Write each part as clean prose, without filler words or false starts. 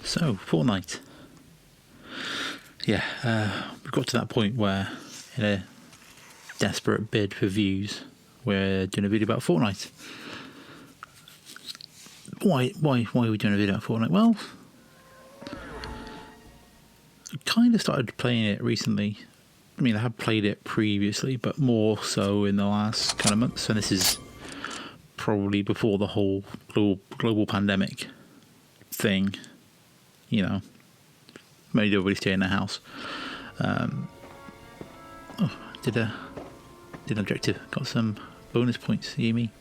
So, Fortnite. Yeah, we've got to that point where, in a desperate bid for views, we're doing a video about Fortnite. Why are we doing a video about Fortnite? Well, I kind of started playing it recently. I mean, I have played it previously, but more so in the last kind of months. And this is probably before the whole global pandemic thing. You know, made everybody stay in their house. Did an objective. Got some bonus points. You hear me?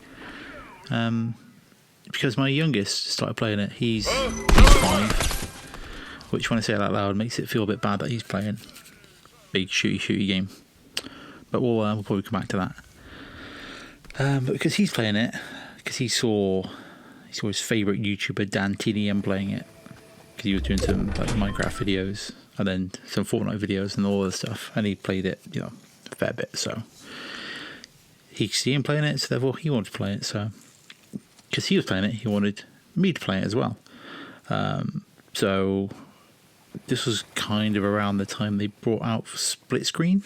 Because my youngest started playing it. He's 5, which when I say it out loud makes it feel a bit bad that he's playing big shooty game. But we'll probably come back to that. But because he's playing it, because he saw his favourite YouTuber Dan TDM playing it, because he was doing some like Minecraft videos and then some Fortnite videos and all this stuff, and he played it, a fair bit. So he could see him playing it, so therefore he wanted to play it. So because he was playing it, he wanted me to play it as well. So this was kind of around the time they brought out split screen,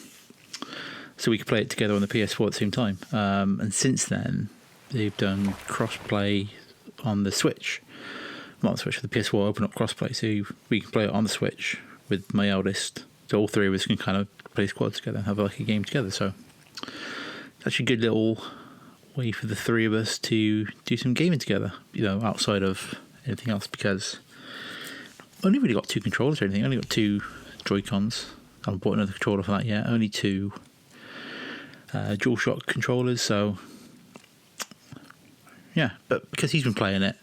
so we could play it together on the PS4 at the same time. And since then, they've done cross-play on the Switch. Not the Switch, the PS4 open up cross-play, so we can play it on the Switch with my eldest. So all three of us can kind of play squad together and have like a game together. So it's actually a good little way for the three of us to do some gaming together, outside of anything else, because I only really got 2 controllers or anything. I only got 2 Joy-Cons. I haven't bought another controller for that yet. Only 2 DualShock controllers. So yeah, but because he's been playing it,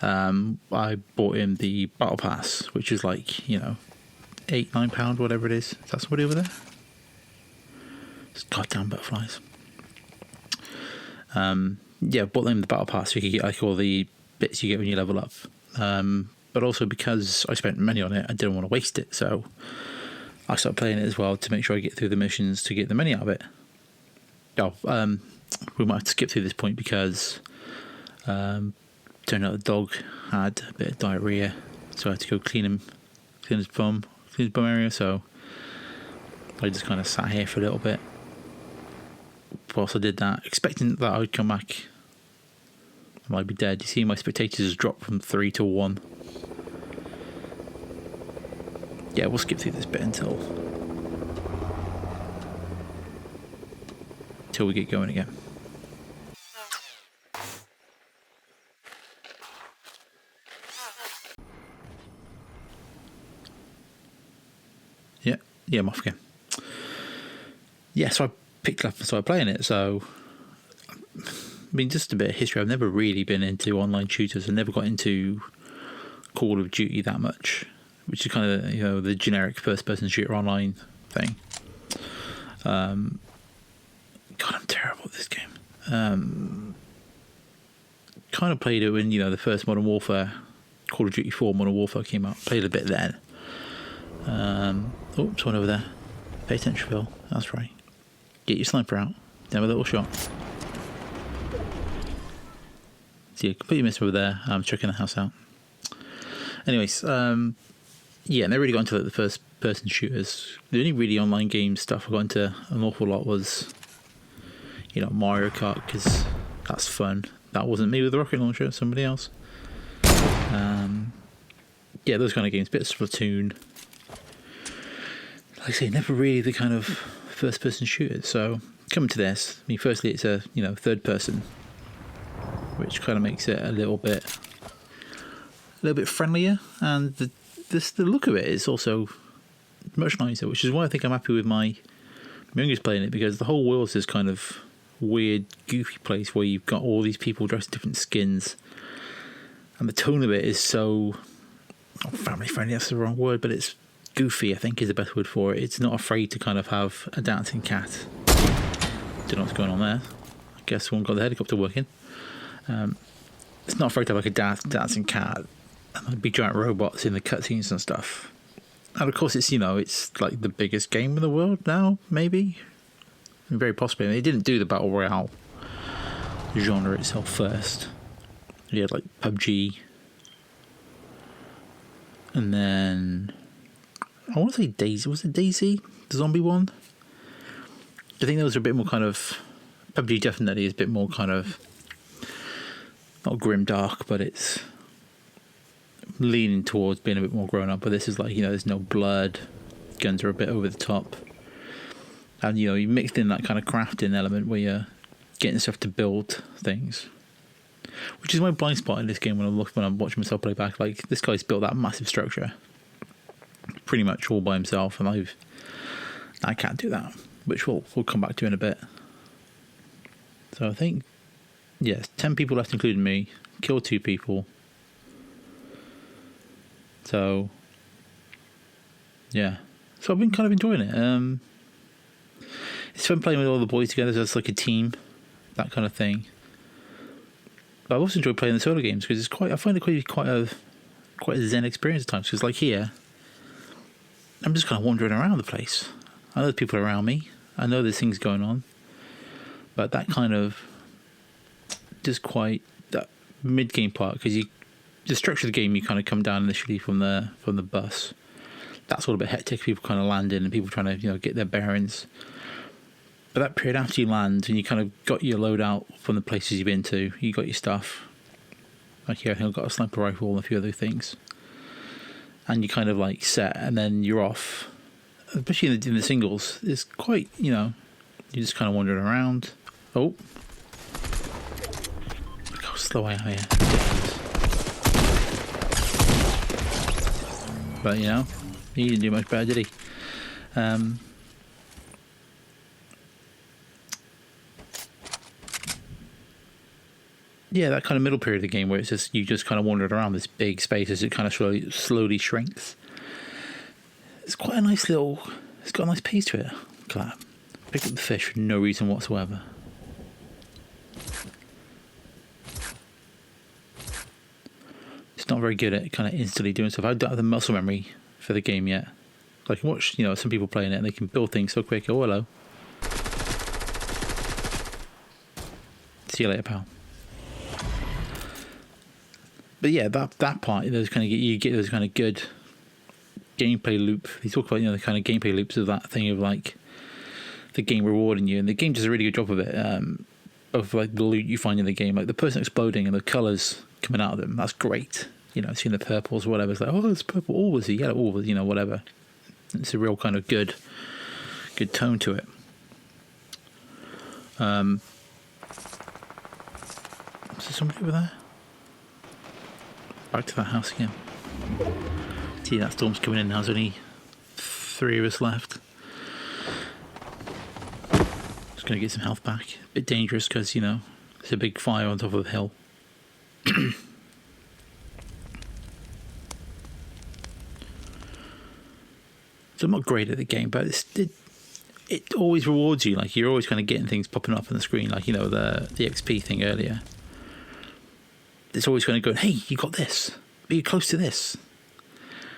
I bought him the Battle Pass, which is like, £8-9, whatever it is. Is that somebody over there? It's goddamn butterflies. Bought them the Battle Pass so you could get like all the bits you get when you level up. But also because I spent money on it, I didn't want to waste it, so I started playing it as well to make sure I get through the missions to get the money out of it. We might have to skip through this point because turned out the dog had a bit of diarrhea, so I had to go clean his bum area. So I just kind of sat here for a little bit whilst I did that, expecting that I would come back. I might be dead. You see, my spectators dropped from 3 to 1. Yeah, we'll skip through this bit until we get going again. Yeah, I'm off again. Yeah, so I picked it up and started playing it. So, I mean, just a bit of history. I've never really been into online shooters. I never got into Call of Duty that much, which is kind of, the generic first-person shooter online thing. God, I'm terrible at this game. Kind of played it when, the first Modern Warfare, Call of Duty 4 Modern Warfare came out. Played a bit then. Someone over there. Pay attention, Phil. That's right. Get your sniper out. Have a little shot. So yeah, completely missed over there. I'm checking the house out. Anyways, never really got into the first person shooters. The only really online game stuff I got into an awful lot was, Mario Kart, because that's fun. That wasn't me with the rocket launcher, somebody else. Those kind of games. Bit of Splatoon. Like I say, never really the kind of first person shooters. So coming to this, I mean, firstly it's a third person, which kind of makes it a little bit friendlier, and the look of it is also much nicer, which is why I think I'm happy with my youngest playing it, because the whole world's this kind of weird, goofy place where you've got all these people dressed in different skins, and the tone of it is so family friendly. That's the wrong word, but it's goofy, I think, is the best word for it. It's not afraid to kind of have a dancing cat. Don't know what's going on there. I guess someone got the helicopter working. It's not afraid to have like a dancing cat and like big giant robots in the cutscenes and stuff. And of course, it's it's like the biggest game in the world now, maybe. I mean, very possibly. I mean, they didn't do the battle royale genre itself first. You had like PUBG, And then I want to say Daisy. Was it Daisy, the zombie one? I think those are a bit more kind of. PUBG definitely is a bit more kind of not grim dark, but it's leaning towards being a bit more grown up. But this is like, there's no blood, guns are a bit over the top, and you mixed in that kind of crafting element where you're getting stuff to build things, which is my blind spot in this game when I'm watching myself play back. Like, this guy's built that massive structure pretty much all by himself, and I can't do that, which we'll come back to in a bit. So I think, yes, 10 people left, including me. Killed 2 people. So, yeah. So I've been kind of enjoying it. It's fun playing with all the boys together, so it's like a team, that kind of thing. But I also enjoy playing the solo games because I find it quite a zen experience at times. Because like here, I'm just kind of wandering around the place. I know there's people around me. I know there's things going on. But that kind of just quite that mid-game part, because the structure of the game, you kind of come down initially from the bus. That's all a bit hectic. People kind of land in and people trying to get their bearings. But that period after you land and you kind of got your loadout from the places you've been to, you got your stuff. Like here, I think I've got a sniper rifle and a few other things. And you kind of like set, and then you're off. Especially in the singles, it's quite, you're just kind of wandering around. Oh. Look how slow I am here. But, he didn't do much better, did he? Yeah, that kind of middle period of the game where it's just you just kind of wandered around this big space as it kind of slowly shrinks. It's quite a nice little. It's got a nice pace to it. Look at that. Picked up the fish for no reason whatsoever. It's not very good at kind of instantly doing stuff. I don't have the muscle memory for the game yet. I can watch, some people playing it and they can build things so quick. Oh, hello. See you later, pal. But yeah, that part, you get those kind of good gameplay loop. You talk about the kind of gameplay loops of that thing of like the game rewarding you, and the game does a really good job of it. Of like the loot you find in the game, like the person exploding and the colours coming out of them. That's great. Seeing the purples or whatever. It's like, oh, it's purple. Oh, it's a yellow. Oh, whatever. It's a real kind of good tone to it. Is there somebody over there? Back to that house again. See, that storm's coming in now. There's only 3 of us left. Just going to get some health back. A bit dangerous because, there's a big fire on top of the hill. So I'm not great at the game, but it always rewards you. Like, you're always kind of getting things popping up on the screen. Like, the XP thing earlier. It's always going to go, hey, you got this. Be close to this.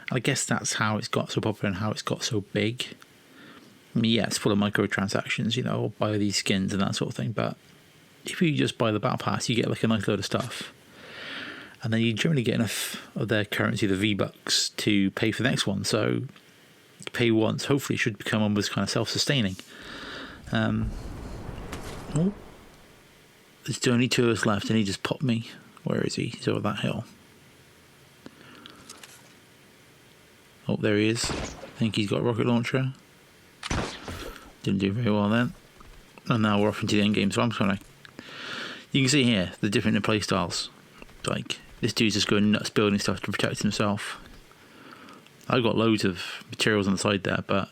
And I guess that's how it's got so popular and how it's got so big. I mean, yeah, it's full of microtransactions, buy these skins and that sort of thing. But if you just buy the battle pass, you get like a nice load of stuff. And then you generally get enough of their currency, the V-Bucks, to pay for the next one. So pay once, hopefully it should become almost kind of self-sustaining. There's only 2 of us left and he just popped me. Where is he? He's over that hill. Oh, there he is. I think he's got a rocket launcher. Didn't do very well then. And now we're off into the end game. So I'm trying to. You can see here the different play styles. Like, this dude's just going nuts building stuff to protect himself. I've got loads of materials on the side there, but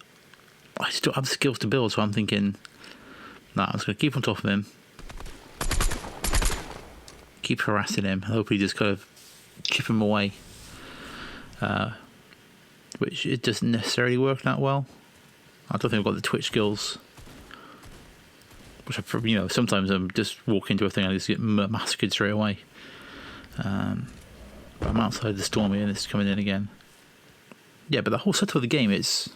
I just don't have the skills to build. So I'm thinking, nah, I'm just going to keep on top of him. Keep harassing him. Hopefully just kind of chip him away. Which it doesn't necessarily work that well. I don't think I've got the Twitch skills. Which sometimes I'm just walk into a thing and I just get massacred straight away. But I'm outside the storm here and it's coming in again. Yeah, but the whole setup of the game, it's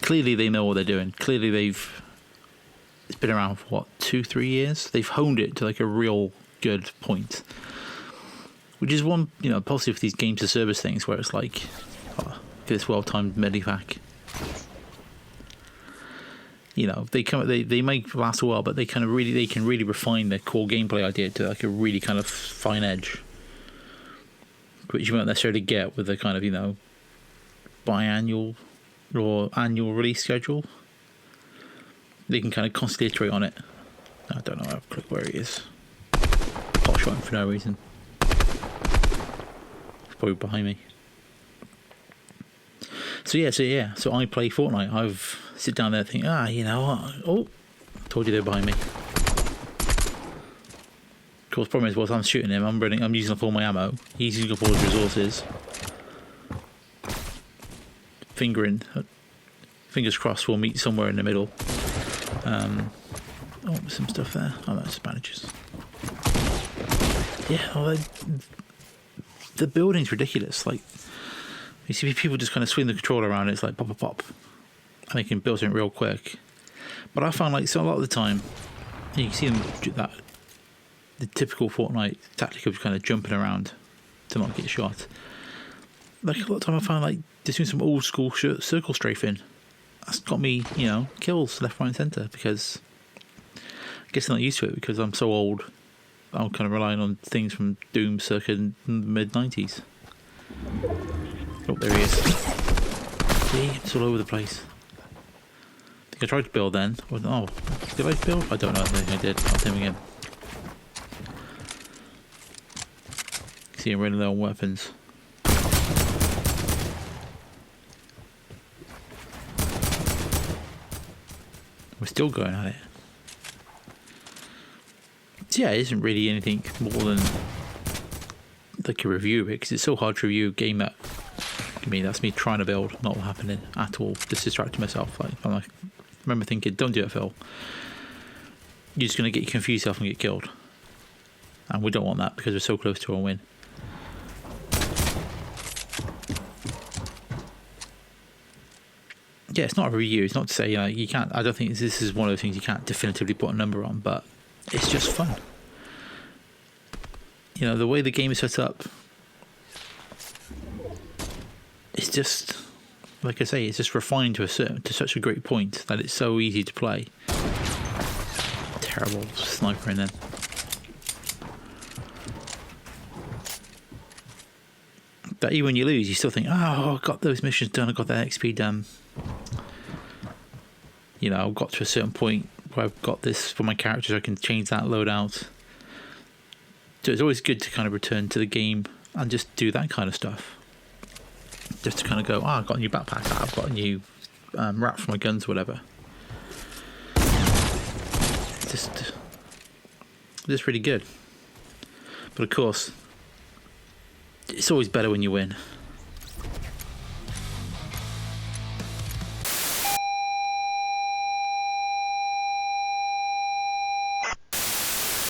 clearly they know what they're doing. Clearly it's been around for 2-3 years. They've honed it to like a real good point Which is one, positive for these games as service things, where it's like, this well-timed medivac. They might last a while, but they can really refine their core gameplay idea to like a really kind of fine edge, which you won't necessarily get with the kind of biannual or annual release schedule. They can kind of constantly iterate on it. I don't know. I'll click where he is. Pot shot him for no reason. It's probably behind me. So I play Fortnite. I've sit down there thinking, oh, told you they're behind me. Of course, the problem is, whilst I'm shooting him, I'm using up all my ammo. He's using up all his resources. Fingers crossed we'll meet somewhere in the middle. There's some stuff there. Oh, that's bandages. Yeah, the building's ridiculous. Like, you see people just kind of swing the controller around, it's like pop, pop, pop. And they can build something real quick. But I found a lot of the time, you can see them the typical Fortnite tactic of kind of jumping around to not get shot. Like, a lot of the time I found just doing some old school circle strafing. That's got me, kills left, right and centre, because I guess I'm not used to it because I'm so old. I'm kind of relying on things from Doom circa mid-90s. Oh, there he is. See, it's all over the place. I think I tried to build then. Oh, did I build? I don't know. I think I did. I'll him again. See him running low on weapons. We're still going at it. So yeah, it isn't really anything more than like a review of it, because it's so hard to review a game that, that's me trying to build, not happening at all, just distracting myself. I remember thinking, don't do it, Phil. You're just going to get you confused yourself and get killed. And we don't want that because we're so close to a win. Yeah, it's not a review. It's not to say you can't. I don't think this is one of those things you can't definitively put a number on, but it's just fun. The way the game is set up, it's just, like I say, it's just refined to such a great point that it's so easy to play. Terrible sniper in there. That even when you lose, you still think, oh, I got those missions done, I got that XP done. I've got to a certain point where I've got this for my characters, I can change that loadout. So it's always good to kind of return to the game and just do that kind of stuff. Just to kind of go, I've got a new backpack, I've got a new wrap for my guns, or whatever. Just really good. But of course, it's always better when you win.